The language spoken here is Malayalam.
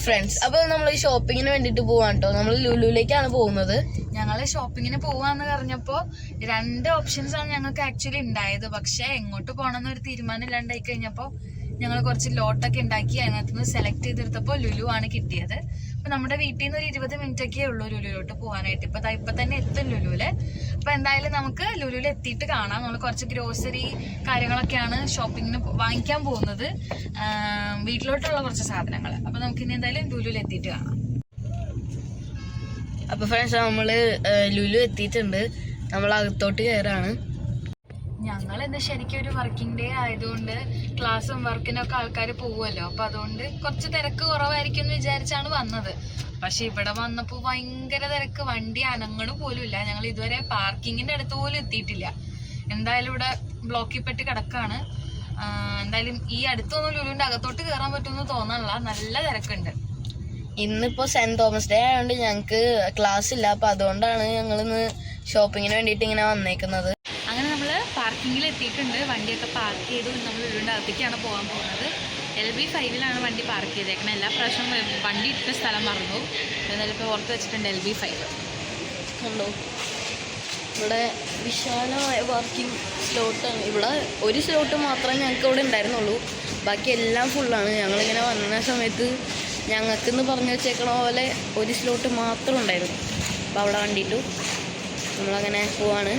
ഫ്രണ്ട്സ്. അപ്പോൾ നമ്മൾ ഷോപ്പിങ്ങിന് വേണ്ടിയിട്ട് പോവാണ് കേട്ടോ. നമ്മൾ ലുലുവിലേക്കാണ് പോകുന്നത്. ഞങ്ങൾ ഷോപ്പിങ്ങിന് പോവാന്ന് പറഞ്ഞപ്പോൾ 2 ഓപ്ഷൻസ് ആണ് ഞങ്ങൾക്ക് ആക്ച്വലി ഉണ്ടായത്. പക്ഷെ എങ്ങോട്ട് പോകണമെന്ന് ഒരു തീരുമാനം ഇല്ലാണ്ടായി കഴിഞ്ഞപ്പോൾ ഞങ്ങൾ കുറച്ച് ലോട്ടൊക്കെ ഉണ്ടാക്കി അതിനകത്ത് നിന്ന് സെലക്ട് ചെയ്തെടുത്തപ്പോൾ ലുലു ആണ് കിട്ടിയത്. അപ്പൊ നമ്മുടെ വീട്ടിൽ നിന്ന് ഒരു 20 മിനിറ്റ് ഒക്കെ ഉള്ളൂ ലുലുവിലോട്ട് പോകാനായിട്ട്. ഇപ്പൊ തന്നെ എത്തും ലുലുവില്. അപ്പൊ എന്തായാലും നമുക്ക് ലുലുവിൽ എത്തിയിട്ട് കാണാം. നമ്മൾ കുറച്ച് ഗ്രോസറി കാര്യങ്ങളൊക്കെയാണ് ഷോപ്പിങ്ങിന് വാങ്ങിക്കാൻ പോകുന്നത്, വീട്ടിലോട്ടുള്ള കുറച്ച് സാധനങ്ങൾ. അപ്പൊ നമുക്ക് ഇനി എന്തായാലും ലുലുവിൽ എത്തിയിട്ട് കാണാം. അപ്പൊ ഫ്രണ്ട്സ്, നമ്മള് ലുലു എത്തിയിട്ടുണ്ട്. നമ്മൾ അകത്തോട്ട് കയറാണ്. ഞങ്ങൾ ഇന്ന് ശരിക്കും ഒരു വർക്കിംഗ് ഡേ ആയതുകൊണ്ട് ക്ലാസ്സും വർക്കിനൊക്കെ ആൾക്കാർ പോകുമല്ലോ. അപ്പൊ അതുകൊണ്ട് കുറച്ച് തിരക്ക് കുറവായിരിക്കും എന്ന് വിചാരിച്ചാണ് വന്നത്. പക്ഷെ ഇവിടെ വന്നപ്പോൾ ഭയങ്കര തിരക്ക്. വണ്ടി അനങ്ങണ പോലും ഇല്ല. ഞങ്ങൾ ഇതുവരെ പാർക്കിങ്ങിന്റെ അടുത്ത് പോലും എത്തിയിട്ടില്ല. എന്തായാലും ഇവിടെ ബ്ലോക്കിൽ പെട്ട് കിടക്കാണ്. എന്തായാലും ഈ അടുത്തൊന്നും ലുലുവിന്റെ അകത്തോട്ട് കയറാൻ പറ്റുമെന്ന് തോന്നാനില്ല. നല്ല തിരക്കുണ്ട്. ഇന്നിപ്പോ സെന്റ് തോമസ് ഡേ ആയതുകൊണ്ട് ഞങ്ങക്ക് ക്ലാസ് ഇല്ല. അപ്പൊ അതുകൊണ്ടാണ് ഞങ്ങൾ ഇന്ന് ഷോപ്പിങ്ങിന് വേണ്ടിയിട്ട് ഇങ്ങനെ വന്നേക്കുന്നത്. അങ്ങനെ നമ്മൾ പാർക്കിങ്ങിൽ എത്തിയിട്ടുണ്ട്. വണ്ടിയൊക്കെ പാർക്ക് ചെയ്തു. നമ്മൾ ലുലുവിൻ്റെ അകത്തേക്കാണ് പോകാൻ പോകുന്നത്. LB5 വണ്ടി പാർക്ക് ചെയ്തേക്കുന്നത്. എല്ലാ പ്രാവശ്യവും വണ്ടി ഇട്ട സ്ഥലം മറന്നു. എന്നാലും ഇപ്പോൾ ഓർത്ത് വെച്ചിട്ടുണ്ട് LB5. കണ്ടോ, ഇവിടെ വിശാലമായ പാർക്കിംഗ് സ്ലോട്ടാണ്. ഇവിടെ ഒരു സ്ലോട്ട് മാത്രമേ ഞങ്ങൾക്ക് ഇവിടെ ഉണ്ടായിരുന്നുള്ളൂ. ബാക്കി എല്ലാം ഫുള്ളാണ്. ഞങ്ങളിങ്ങനെ വന്ന സമയത്ത് ഞങ്ങൾക്കെന്ന് പറഞ്ഞു വെച്ചേക്കണ പോലെ ഒരു സ്ലോട്ട് മാത്രം ഉണ്ടായിരുന്നു. അപ്പോൾ അവിടെ കണ്ടിട്ടു നമ്മളങ്ങനെ പോവാണ്.